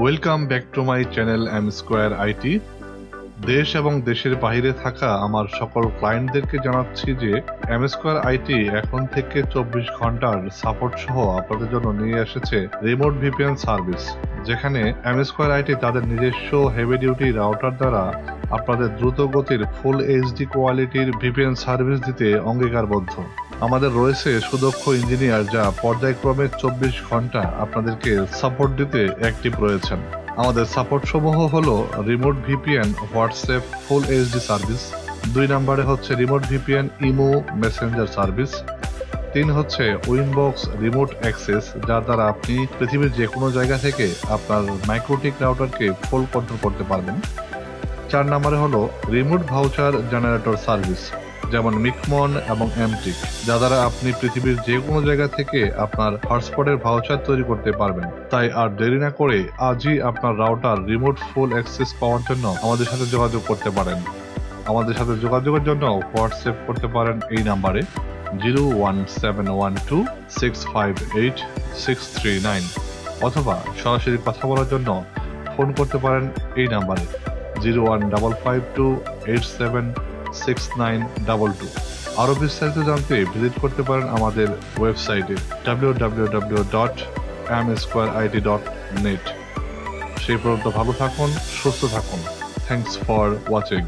Welcome back to my channel m square IT. দেশ এবং দেশের বাইরে থাকা আমার সকল ক্লায়েন্টদেরকে জানাচ্ছি যে এম স্কোয়ার আইটি এখন থেকে 24 ঘন্টার সাপোর্ট সহ আপনাদের জন্য নিয়ে এসেছে রিমোট ভিপিএন সার্ভিস, যেখানে এম স্কোয়ার আইটি তাদের নিজস্ব হেভি ডিউটি রাউটার দ্বারা আপনাদের দ্রুত গতির ফুল এইচডি কোয়ালিটির ভিপিএন সার্ভিস দিতে অঙ্গীকারবদ্ধ। আমাদের রয়েছে সুদক্ষ ইঞ্জিনিয়ার যা পর্যায়ক্রমে 24 ঘন্টা আপনাদেরকে সাপোর্ট দিতে অ্যাক্টিভ রয়েছেন। আমাদের সাপোর্ট সমূহ হলো remote VPN WhatsApp full HD service, 2 নম্বরে হচ্ছে remote VPN imo Messenger service, 3 হচ্ছে উইনবক্স রিমোট অ্যাক্সেস, যার দ্বারা আপনি পৃথিবীর যে কোনো জায়গা থেকে আপনার মাইক্রোটিক রাউটারকে ফুল কন্ট্রোল করতে পারবেন। 4 নম্বরে হলো রিমোট ভাউচার জেনারেটর সার্ভিস, যেমন মিকমন এবং এমটিক, যা দ্বারা আপনি পৃথিবীর যে কোনো জায়গা থেকে আপনার হটস্পটের ভাউচার তৈরি করতে পারবেন। তাই আর দেরি না করে আজই আপনার রাউটার রিমোট ফুল অ্যাক্সেস পাওয়ার জন্য আমাদের সাথে যোগাযোগ করতে পারেন। আমাদের সাথে যোগাযোগের জন্য হোয়াটসঅ্যাপ করতে পারেন এই নাম্বারে 01712658639, অথবা সরাসরি কথা বলার জন্য ফোন করতে পারেন এই নাম্বারে 01522876922। আরো বিস্তারিত জানতে ভিজিট করতে পারেন আমাদের ওয়েবসাইটে www.msquareid.net। সেই পর্যন্ত ভালো থাকুন, সুস্থ থাকুন। Thanks for watching.